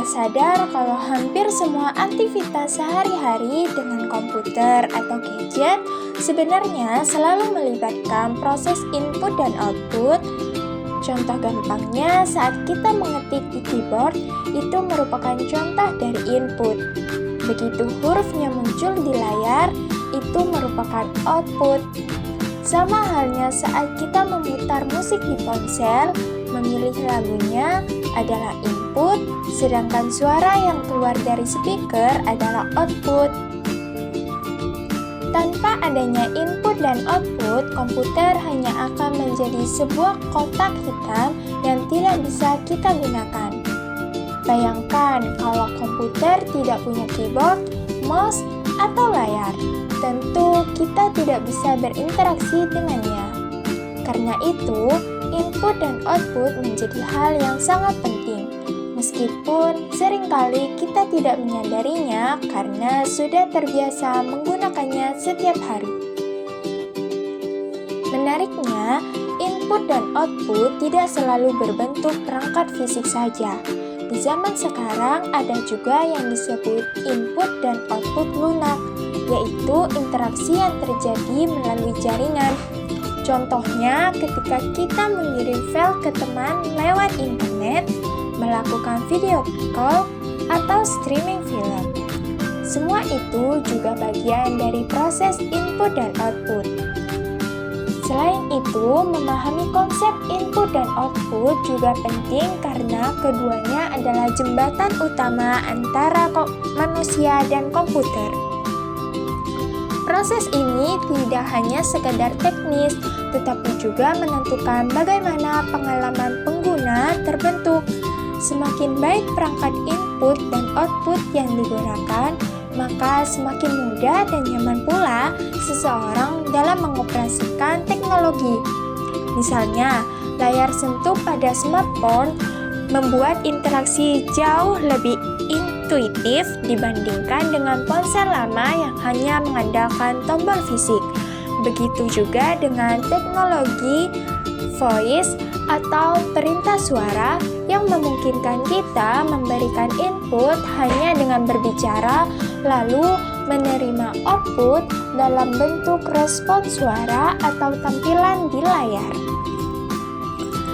sudah sadar kalau hampir semua aktivitas sehari-hari dengan komputer atau gadget sebenarnya selalu melibatkan proses input dan output? Contoh gampangnya saat kita mengetik di keyboard, itu merupakan contoh dari input. Begitu hurufnya muncul di layar, itu merupakan output. Sama halnya saat kita memutar musik di ponsel, memilih lagunya adalah input, sedangkan suara yang keluar dari speaker adalah output. Tanpa adanya input dan output, komputer hanya akan menjadi sebuah kotak hitam yang tidak bisa kita gunakan. Bayangkan kalau komputer tidak punya keyboard, mouse, atau layar. Tentu kita tidak bisa berinteraksi dengannya. Karena itu, input dan output menjadi hal yang sangat penting. Meskipun seringkali kita tidak menyadarinya karena sudah terbiasa menggunakannya setiap hari. Menariknya, input dan output tidak selalu berbentuk perangkat fisik saja. Di zaman sekarang ada juga yang disebut input dan output lunak, yaitu interaksi yang terjadi melalui jaringan. Contohnya ketika kita mengirim file ke teman lewat internet, melakukan video call, atau streaming film. Semua itu juga bagian dari proses input dan output. Selain itu, memahami konsep input dan output juga penting karena keduanya adalah jembatan utama antara manusia dan komputer. Proses ini tidak hanya sekedar teknis, tetapi juga menentukan bagaimana pengalaman pengguna terbentuk. Semakin baik perangkat input dan output yang digunakan, maka semakin mudah dan nyaman pula seseorang dalam mengoperasikan teknologi. Misalnya, layar sentuh pada smartphone membuat interaksi jauh lebih intuitif dibandingkan dengan ponsel lama yang hanya mengandalkan tombol fisik. Begitu juga dengan teknologi voice atau perintah suara yang memungkinkan kita memberikan input hanya dengan berbicara, lalu menerima output dalam bentuk respon suara atau tampilan di layar.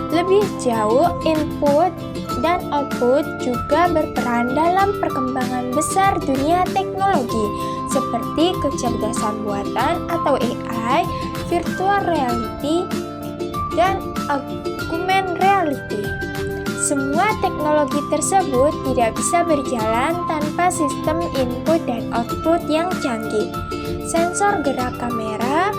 Lebih jauh, input dan output juga berperan dalam perkembangan besar dunia teknologi seperti kecerdasan buatan atau AI, virtual reality, dan augmented reality. Semua teknologi tersebut tidak bisa berjalan tanpa sistem input dan output yang canggih. Sensor gerak kamera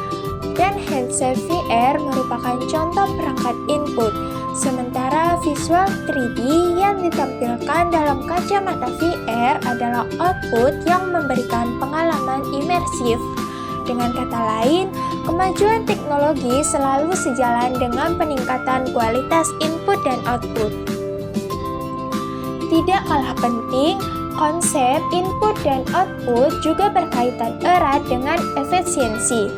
dan headset VR merupakan contoh perangkat input, sementara visual 3D yang ditampilkan dalam kacamata VR adalah output yang memberikan pengalaman imersif. Dengan kata lain, kemajuan teknologi selalu sejalan dengan peningkatan kualitas input dan output. Tidak kalah penting, konsep input dan output juga berkaitan erat dengan efisiensi.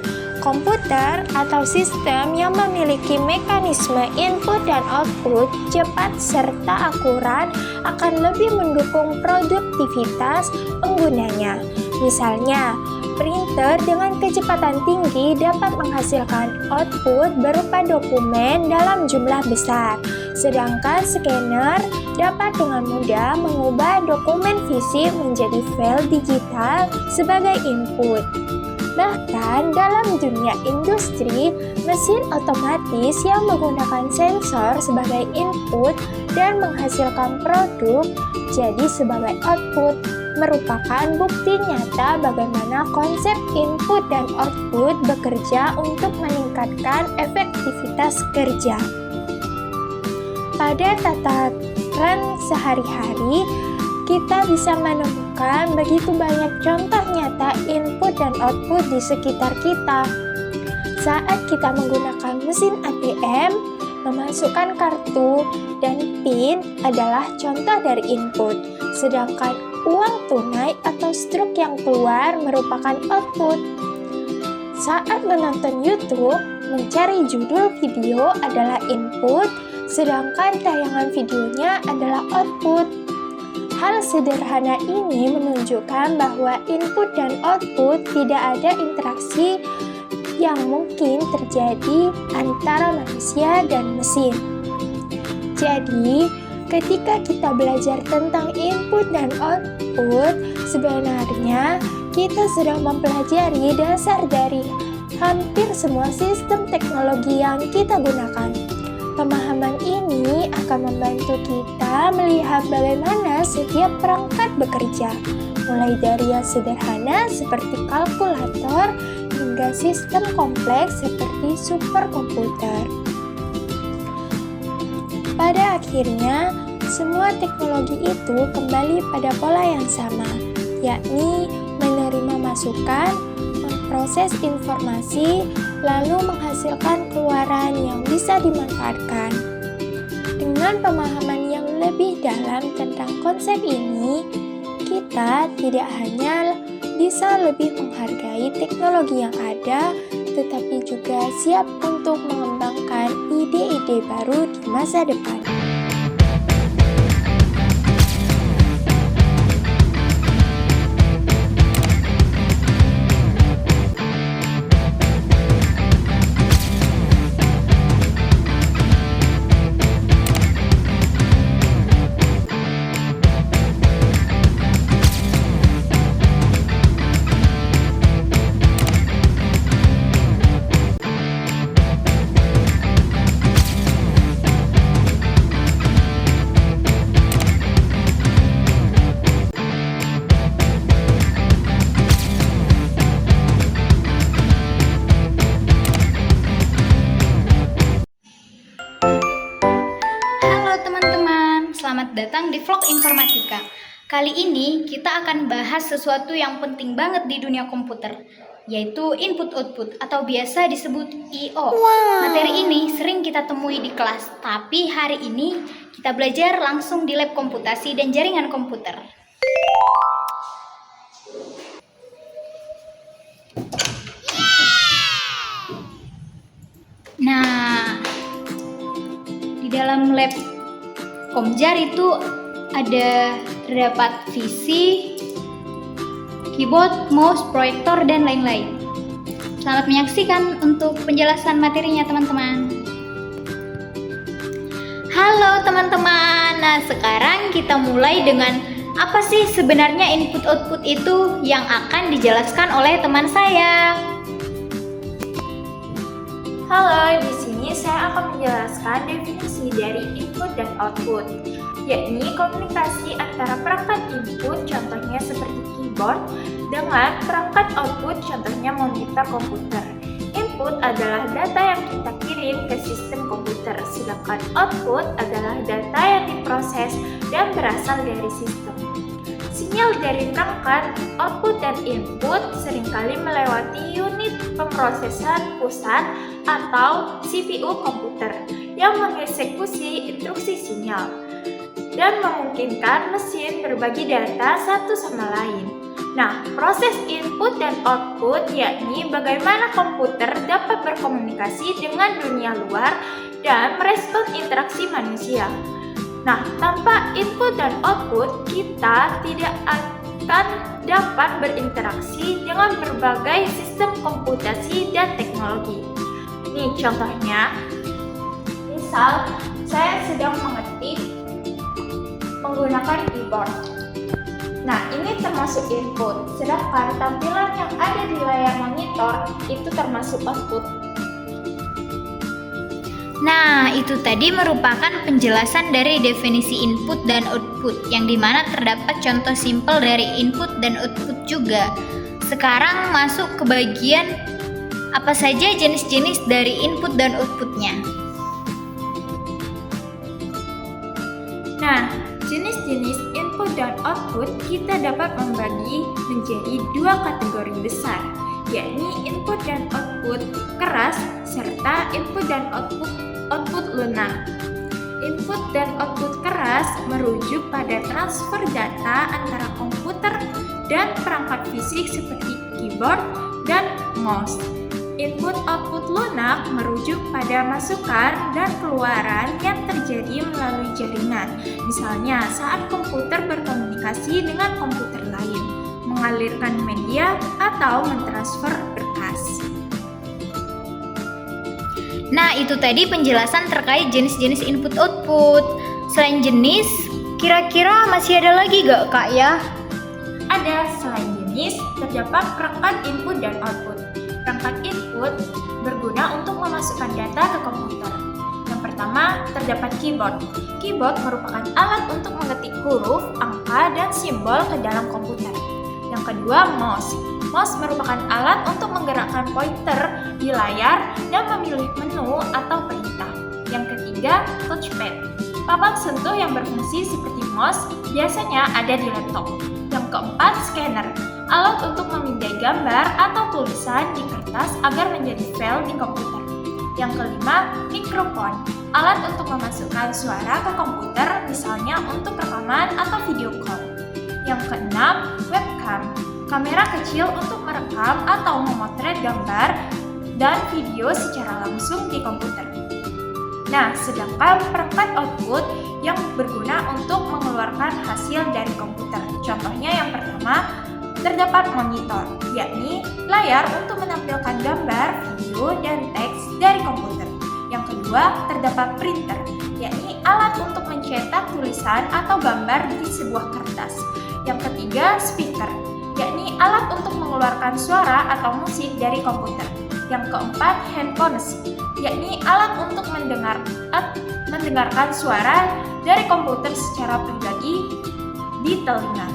Komputer atau sistem yang memiliki mekanisme input dan output cepat serta akurat akan lebih mendukung produktivitas penggunanya. Misalnya, printer dengan kecepatan tinggi dapat menghasilkan output berupa dokumen dalam jumlah besar, sedangkan scanner dapat dengan mudah mengubah dokumen fisik menjadi file digital sebagai input. Bahkan dalam dunia industri, mesin otomatis yang menggunakan sensor sebagai input dan menghasilkan produk jadi sebagai output merupakan bukti nyata bagaimana konsep input dan output bekerja untuk meningkatkan efektivitas kerja. Pada tataran sehari-hari, kita bisa menemukan begitu banyak contoh nyata input dan output di sekitar kita. Saat kita menggunakan mesin ATM, memasukkan kartu dan PIN adalah contoh dari input, sedangkan uang tunai atau struk yang keluar merupakan output. Saat menonton YouTube, mencari judul video adalah input, sedangkan tayangan videonya adalah output. Hal sederhana ini menunjukkan bahwa input dan output tidak ada interaksi yang mungkin terjadi antara manusia dan mesin. Jadi, ketika kita belajar tentang input dan output, sebenarnya kita sedang mempelajari dasar dari hampir semua sistem teknologi yang kita gunakan. Pemahaman ini akan membantu kita melihat bagaimana setiap perangkat bekerja, mulai dari yang sederhana seperti kalkulator hingga sistem kompleks seperti superkomputer. Pada akhirnya, semua teknologi itu kembali pada pola yang sama, yakni menerima masukan, memproses informasi, lalu menghasilkan keluaran yang bisa dimanfaatkan. Dengan pemahaman yang lebih dalam tentang konsep ini, kita tidak hanya bisa lebih menghargai teknologi yang ada, tetapi juga siap untuk mengembangkan ide-ide baru di masa depan. Selamat datang di vlog informatika. Kali ini kita akan bahas sesuatu yang penting banget di dunia komputer, yaitu input-output atau biasa disebut I/O. Materi ini sering kita temui di kelas, tapi hari ini kita belajar langsung di lab komputasi dan jaringan komputer. Nah, di dalam lab Komjar itu terdapat VC, keyboard, mouse, proyektor, dan lain-lain. Selamat menyaksikan untuk penjelasan materinya teman-teman. Halo teman-teman, nah sekarang kita mulai dengan apa sih sebenarnya input-output itu yang akan dijelaskan oleh teman saya. Halo, di sini saya akan menjelaskan definisi dari input dan output, yakni komunikasi antara perangkat input, contohnya seperti keyboard, dengan perangkat output, contohnya monitor komputer. Input adalah data yang kita kirim ke sistem komputer, sedangkan output adalah data yang diproses dan berasal dari sistem. Sinyal dari perangkat, output dan input seringkali melewati unit pemrosesan pusat atau CPU komputer yang mengeksekusi instruksi sinyal dan memungkinkan mesin berbagi data satu sama lain. Nah, proses input dan output yakni bagaimana komputer dapat berkomunikasi dengan dunia luar dan merespon interaksi manusia. Nah, tanpa input dan output, kita tidak akan dapat berinteraksi dengan berbagai sistem komputasi dan teknologi. Nih contohnya, misal saya sedang mengetik menggunakan keyboard. Nah, ini termasuk input, sedangkan tampilan yang ada di layar monitor itu termasuk output. Nah, itu tadi merupakan penjelasan dari definisi input dan output, yang dimana terdapat contoh simpel dari input dan output juga. Sekarang masuk ke bagian apa saja jenis-jenis dari input dan outputnya. Nah, jenis-jenis input dan output kita dapat membagi menjadi dua kategori besar, yakni input dan output keras serta input dan output lunak. Input dan output keras merujuk pada transfer data antara komputer dan perangkat fisik seperti keyboard dan mouse. Input-output lunak merujuk pada masukan dan keluaran yang terjadi melalui jaringan. Misalnya, saat komputer berkomunikasi dengan komputer lain, mengalirkan media, atau mentransfer berkas. Nah, itu tadi penjelasan terkait jenis-jenis input-output. Selain jenis, kira-kira masih ada lagi gak, Kak, ya? Ada. Selain jenis, terdapat perangkat input dan output. Perangkat input berguna untuk memasukkan data ke komputer. Yang pertama, terdapat keyboard. Keyboard merupakan alat untuk mengetik huruf, angka, dan simbol ke dalam komputer. Yang kedua, mouse. Mouse merupakan alat untuk menggerakkan pointer di layar dan memilih menu atau perintah. Yang ketiga, touchpad. Papan sentuh yang berfungsi seperti mouse biasanya ada di laptop. Yang keempat, scanner. Alat untuk memindai gambar atau tulisan di kertas agar menjadi file di komputer. Yang kelima, mikrofon. Alat untuk memasukkan suara ke komputer, misalnya untuk rekaman atau video call. Yang keenam, webcam. Kamera kecil untuk merekam atau memotret gambar dan video secara langsung di komputer. Nah, sedangkan perangkat output yang berguna untuk mengeluarkan hasil dari komputer. Contohnya yang pertama, terdapat monitor, yakni layar untuk menampilkan gambar, video, dan teks dari komputer. Yang kedua, terdapat printer, yakni alat untuk mencetak tulisan atau gambar di sebuah kertas. Yang ketiga, speaker, yakni alat untuk mengeluarkan suara atau musik dari komputer. Yang keempat, handphones, yakni alat untuk mendengarkan suara dari komputer secara pribadi di telinga.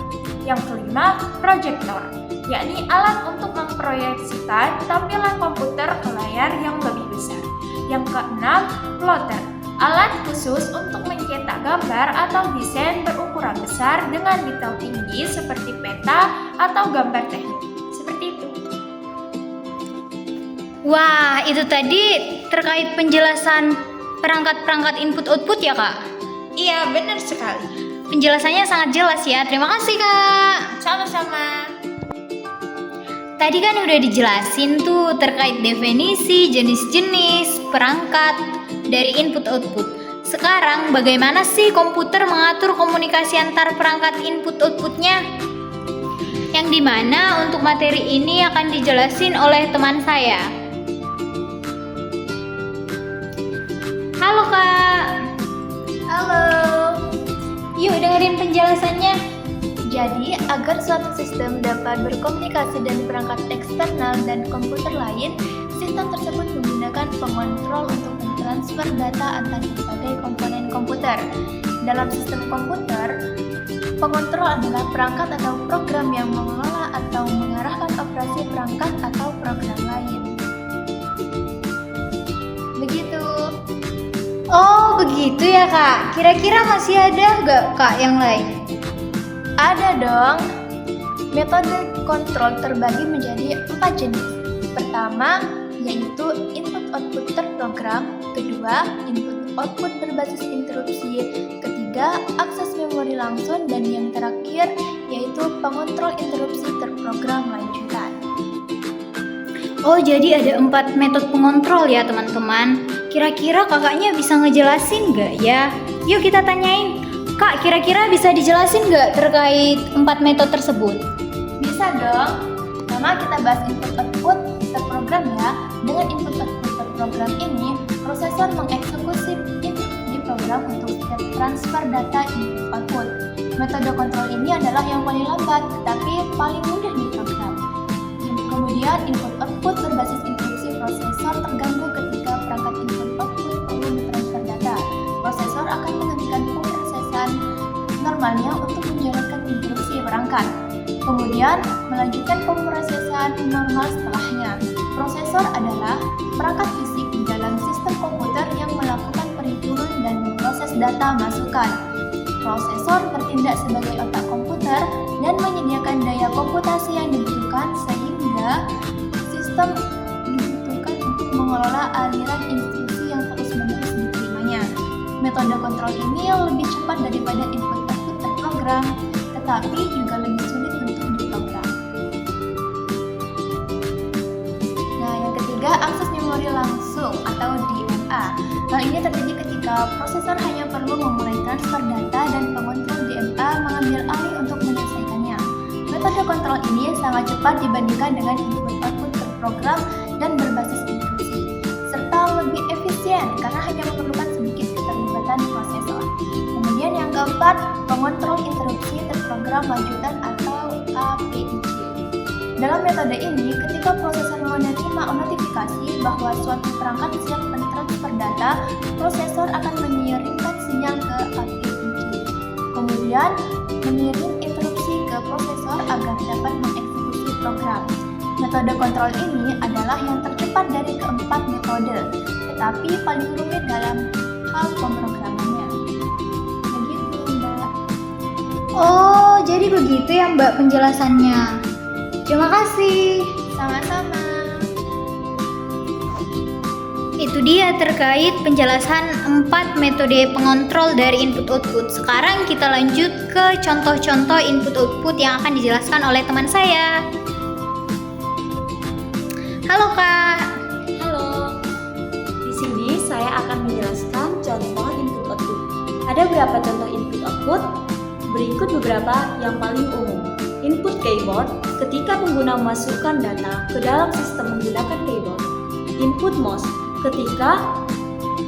Yang kelima, proyektor, yakni alat untuk memproyeksikan tampilan komputer ke layar yang lebih besar. Yang keenam, plotter, alat khusus untuk mencetak gambar atau desain berukuran besar dengan detail tinggi seperti peta atau gambar teknik. Seperti itu. Wah, itu tadi terkait penjelasan perangkat-perangkat input-output ya, Kak? Iya, benar sekali. Penjelasannya sangat jelas ya. Terima kasih, Kak. Sama-sama. Tadi kan udah dijelasin tuh terkait definisi, jenis-jenis, perangkat dari input-output. Sekarang bagaimana sih komputer mengatur komunikasi antar perangkat input-outputnya? Yang dimana untuk materi ini akan dijelasin oleh teman saya. Halo, Kak. Halo. Yuk dengerin penjelasannya. Jadi, agar suatu sistem dapat berkomunikasi dengan perangkat eksternal dan komputer lain, sistem tersebut menggunakan pengontrol untuk mentransfer data antar berbagai komponen komputer. Dalam sistem komputer, pengontrol adalah perangkat atau program yang mengelola atau mengarahkan operasi perangkat atau program lain. Begitu. Oh, begitu ya, Kak. Kira-kira masih ada nggak, Kak, yang lain? Ada dong. Metode kontrol terbagi menjadi 4 jenis. Pertama, yaitu input-output terprogram. Kedua, input-output berbasis interupsi. Ketiga, akses memori langsung. Dan yang terakhir, yaitu pengontrol interupsi terprogram lanjutan. Oh, jadi ada 4 metode pengontrol ya, teman-teman. Kira-kira kakaknya bisa ngejelasin nggak ya? Yuk kita tanyain. Kak, kira-kira bisa dijelasin nggak terkait 4 metode tersebut? Bisa dong. Pertama kita bahas input-output terprogram ya. Dengan input-output terprogram ini, prosesor mengeksekusi input di program untuk transfer data input-output. Metode kontrol ini adalah yang paling lambat, tetapi paling mudah diprogram. Kemudian input-output berbasis instruksi prosesor terganggu ketika perangkat input-output perlu mentransfer data. Prosesor akan menghentikan pemrosesan normalnya untuk menjalankan instruksi perangkat. Kemudian melanjutkan pemrosesan normal setelahnya. Prosesor adalah perangkat fisik di dalam sistem komputer yang melakukan perhitungan dan memproses data masukan. Prosesor bertindak sebagai otak komputer dan menyediakan daya komputasi yang dibutuhkan sehingga sistem dibutuhkan untuk mengelola aliran instruksi yang terus-menerus diterimanya. Metode kontrol ini lebih cepat daripada input-output terprogram, tetapi juga lebih sulit untuk diprogram. Nah, yang ketiga Hal ini terjadi ketika prosesor hanya perlu memulai transfer data dan pengontrol DMA mengambil alih untuk menyelesaikannya. Metode kontrol ini sangat cepat dibandingkan dengan input-output berprogram dan berbasis instruksi, serta lebih efisien karena hanya memerlukan sedikit keterlibatan prosesor. Kemudian yang keempat, pengontrol interupsi terprogram lanjutan atau APIC. Dalam metode ini, ketika prosesor menerima notifikasi bahwa suatu perangkat siap mentransfer data, prosesor akan mengirimkan sinyal ke APIC. Kemudian, mengirim interupsi ke prosesor agar dapat mengeksekusi program. Metode kontrol ini adalah yang tercepat dari keempat metode, tetapi paling rumit dalam hal pemrogramannya. Begitu, Mbak. Oh, jadi begitu ya Mbak penjelasannya. Terima kasih. Sama-sama. Itu dia terkait penjelasan 4 metode pengontrol dari input-output. Sekarang kita lanjut ke contoh-contoh input-output yang akan dijelaskan oleh teman saya. Halo Kak. Halo, di sini saya akan menjelaskan contoh input-output. Ada berapa contoh input-output? Berikut beberapa yang paling umum. Input keyboard, ketika pengguna memasukkan data ke dalam sistem menggunakan keyboard. Input mouse, ketika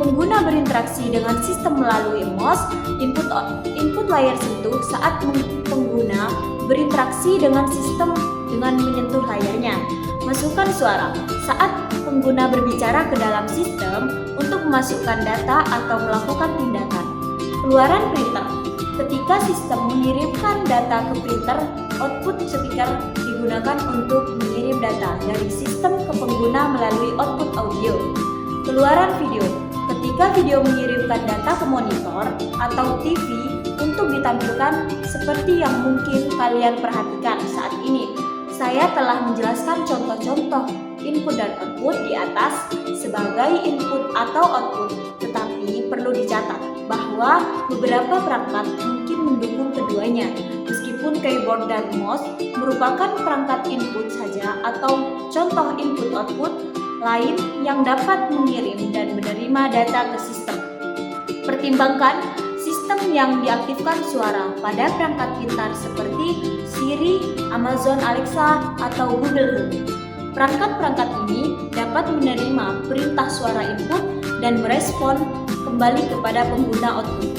pengguna berinteraksi dengan sistem melalui mouse. Input layar sentuh saat pengguna berinteraksi dengan sistem dengan menyentuh layarnya. Masukkan suara saat pengguna berbicara ke dalam sistem untuk memasukkan data atau melakukan tindakan. Keluaran printer, ketika sistem mengirimkan data ke printer, output speaker digunakan untuk mengirim data dari sistem ke pengguna melalui output audio. Keluaran video, ketika video mengirimkan data ke monitor atau TV untuk ditampilkan seperti yang mungkin kalian perhatikan saat ini. Saya telah menjelaskan contoh-contoh input dan output di atas sebagai input atau output, tetapi perlu dicatat bahwa beberapa perangkat mungkin mendukung keduanya, meskipun keyboard dan mouse merupakan perangkat input saja atau contoh input-output lain yang dapat mengirim dan menerima data ke sistem. Pertimbangkan sistem yang diaktifkan suara pada perangkat pintar seperti Siri, Amazon Alexa, atau Google Home. Perangkat-perangkat ini dapat menerima perintah suara input dan merespon kembali kepada pengguna output.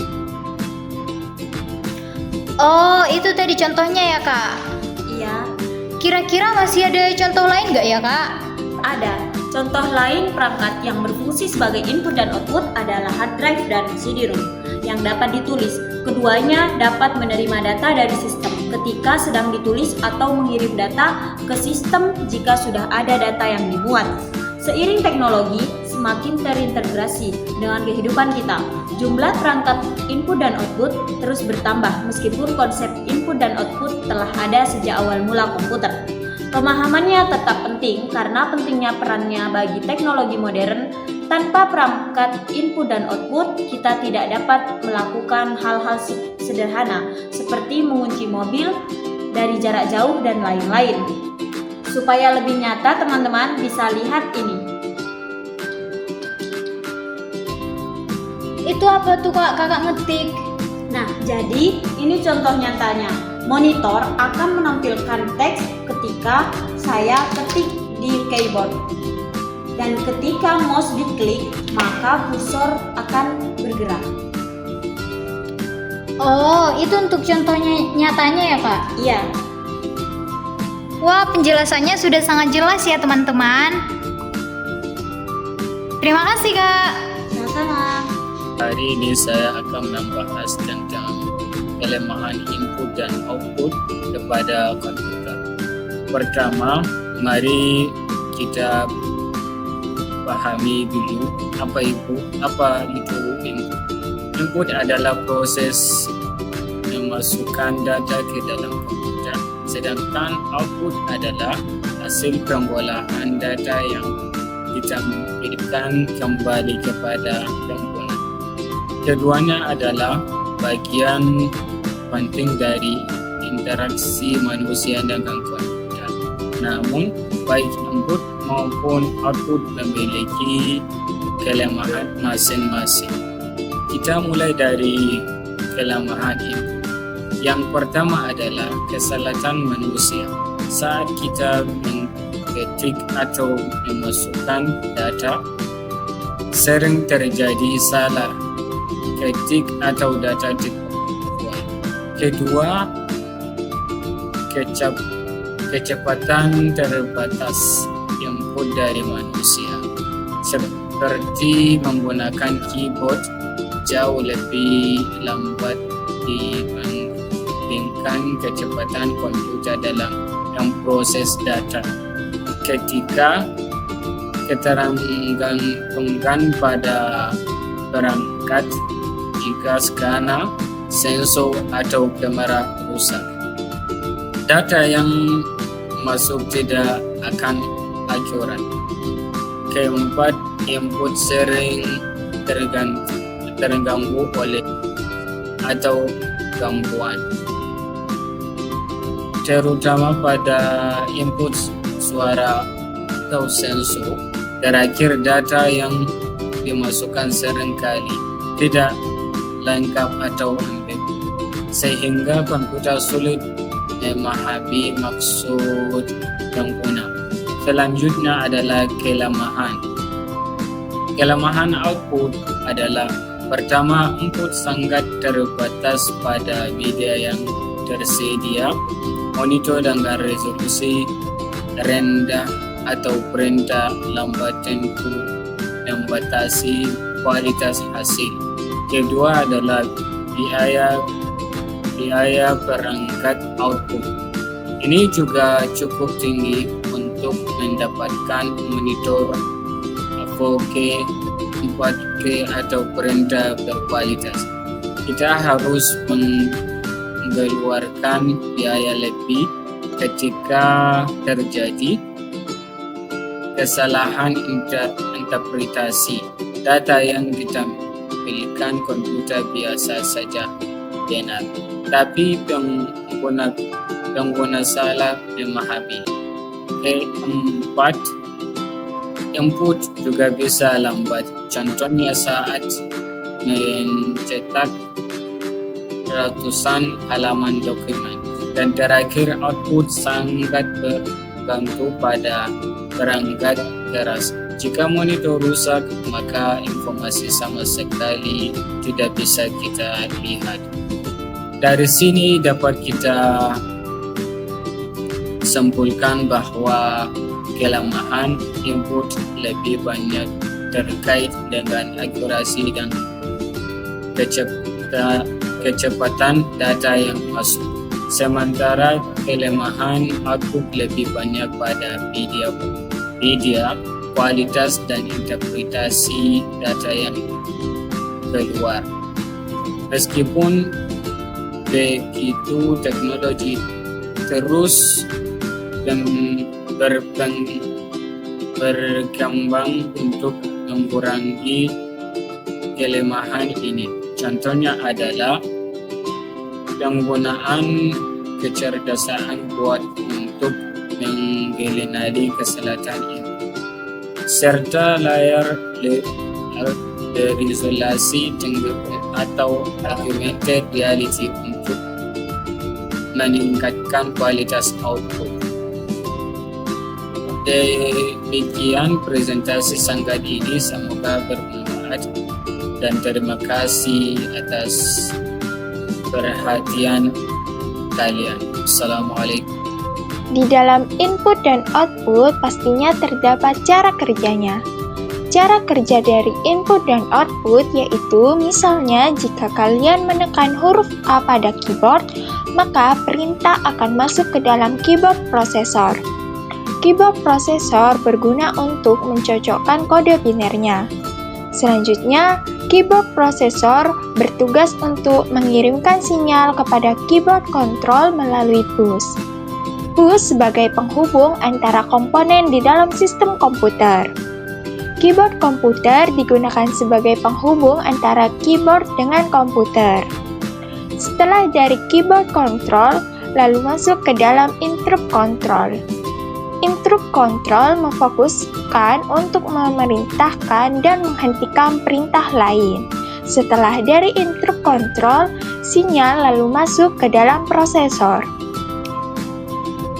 Oh, itu tadi contohnya ya Kak? Iya, Kira-kira masih ada contoh lain nggak ya Kak? ada. Contoh lain perangkat yang berfungsi sebagai input dan output adalah hard drive dan CD-ROM yang dapat ditulis. Keduanya dapat menerima data dari sistem ketika sedang ditulis atau mengirim data ke sistem jika sudah ada data yang dimuat. Seiring teknologi semakin terintegrasi dengan kehidupan kita, jumlah perangkat input dan output terus bertambah meskipun konsep input dan output telah ada sejak awal mula komputer. Pemahamannya tetap penting karena pentingnya perannya bagi teknologi modern. Tanpa perangkat input dan output, kita tidak dapat melakukan hal-hal sederhana seperti mengunci mobil dari jarak jauh dan lain-lain. Supaya lebih nyata, teman-teman bisa lihat ini. Itu apa tuh Kak? Kakak ngetik. Nah, jadi ini contoh nyatanya. Monitor akan menampilkan teks ketika saya ketik di keyboard. Dan ketika mouse diklik, maka kursor akan bergerak. Oh, itu untuk contohnya nyatanya ya Kak? Iya, Wah, penjelasannya sudah sangat jelas ya teman-teman. Terima kasih Kak. sama-sama. Hari ini saya akan membahas tentang kelemahan input dan output kepada komputer. Pertama, mari kita pahami dulu apa itu input. Input adalah proses memasukkan data ke dalam komputer, sedangkan output adalah hasil pengolahan data yang kita kirimkan kembali kepada pengguna. Keduanya adalah bagian penting dari interaksi manusia dengan komputer. Namun, baik input maupun output memiliki kelemahan masing-masing. Kita mulai dari kelemahan ini. Yang pertama adalah kesalahan manusia. Saat kita mengetik atau memasukkan data, sering terjadi salah ketik atau data tidak. Kedua, kecepatan terbatas input dari manusia, seperti menggunakan keyboard jauh lebih lambat dibandingkan kecepatan komputer dalam memproses data. Ketika ketergantungan pada perangkat, jika skana, sensor, atau kamera rusak, data yang masuk tidak akan akurat. Keempat, input sering terganggu oleh atau gangguan, terutama pada input suara atau sensor. Terakhir, data yang dimasukkan seringkali tidak lengkap atau ambigu, sehingga komputer sulit memahami maksud pengguna. Selanjutnya adalah kelemahan. Kelemahan output adalah pertama, input sangat terbatas pada media yang tersedia, monitor dengan resolusi rendah atau perintah lambat tentu membatasi kualitas hasil. Kedua adalah biaya perangkat output. Ini juga cukup tinggi untuk mendapatkan monitor 4K, 4K atau perintah berkualitas. Kita harus mengeluarkan biaya lebih ketika terjadi kesalahan interpretasi. Data yang ditampilkan komputer biasa saja benar, tapi pengguna salah memahami. Keempat, input juga bisa lambat. Contohnya saat mencetak ratusan halaman dokumen. Dan terakhir, output sangat bergantung pada perangkat keras. Jika monitor rusak, maka informasi sama sekali tidak bisa kita lihat. Dari sini dapat kita simpulkan bahwa kelemahan input lebih banyak terkait dengan akurasi dan kecepatan data yang masuk. Sementara kelemahan output lebih banyak pada media, kualitas dan interpretasi data yang keluar. Meskipun begitu, teknologi terus berkembang untuk mengurangi kelemahan ini. Contohnya adalah penggunaan kecerdasan buat untuk mengenali kesalahan ini, serta layar berizolasi tinggi atau augmented reality untuk meningkatkan kualitas output. Demikian presentasi singkat ini, semoga bermanfaat dan terima kasih atas perhatian kalian. Assalamualaikum. Di dalam input dan output pastinya terdapat cara kerjanya. Cara kerja dari input dan output yaitu misalnya jika kalian menekan huruf A pada keyboard, maka perintah akan masuk ke dalam keyboard prosesor. Keyboard prosesor berguna untuk mencocokkan kode binernya. Selanjutnya, keyboard prosesor bertugas untuk mengirimkan sinyal kepada keyboard control melalui bus. Bus sebagai penghubung antara komponen di dalam sistem komputer. Keyboard komputer digunakan sebagai penghubung antara keyboard dengan komputer. Setelah dari keyboard control, lalu masuk ke dalam interrupt control. Interrupt instruct control memfokuskan untuk memerintahkan dan menghentikan perintah lain. Setelah dari instruct control, sinyal lalu masuk ke dalam prosesor.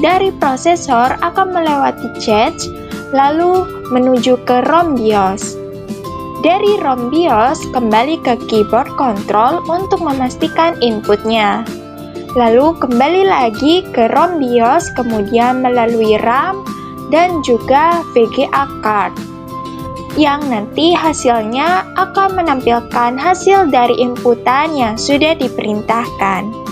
Dari prosesor akan melewati cache, lalu menuju ke ROM BIOS. Dari ROM BIOS kembali ke keyboard control untuk memastikan inputnya. Lalu kembali lagi ke ROM BIOS, kemudian melalui RAM dan juga VGA card, yang nanti hasilnya akan menampilkan hasil dari inputan yang sudah diperintahkan.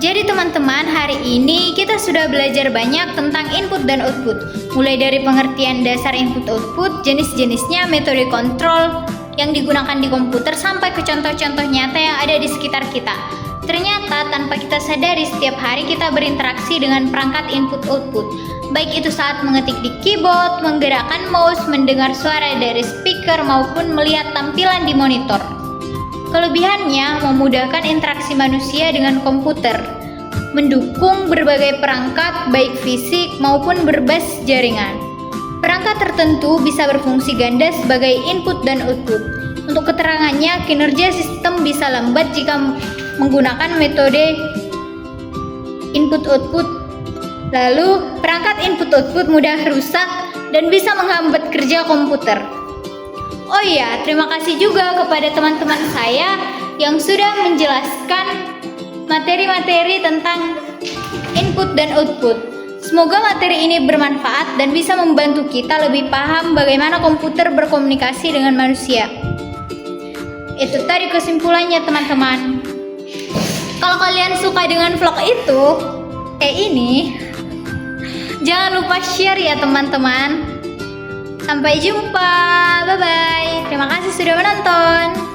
Jadi teman-teman, hari ini kita sudah belajar banyak tentang input dan output. Mulai dari pengertian dasar input-output, jenis-jenisnya, metode kontrol yang digunakan di komputer, sampai ke contoh-contoh nyata yang ada di sekitar kita. Ternyata tanpa kita sadari setiap hari kita berinteraksi dengan perangkat input-output. Baik itu saat mengetik di keyboard, menggerakkan mouse, mendengar suara dari speaker, maupun melihat tampilan di monitor. Kelebihannya memudahkan interaksi manusia dengan komputer, mendukung berbagai perangkat baik fisik maupun berbasis jaringan. Perangkat tertentu bisa berfungsi ganda sebagai input dan output. Untuk keterangannya, kinerja sistem bisa lambat jika menggunakan metode input-output. Lalu, perangkat input-output mudah rusak dan bisa menghambat kerja komputer. Oh iya, terima kasih juga kepada teman-teman saya yang sudah menjelaskan materi-materi tentang input dan output. Semoga materi ini bermanfaat dan bisa membantu kita lebih paham bagaimana komputer berkomunikasi dengan manusia. Itu tadi kesimpulannya, teman-teman. Kalau kalian suka dengan vlog ini, jangan lupa share ya, teman-teman. Sampai jumpa, bye-bye. Terima kasih sudah menonton.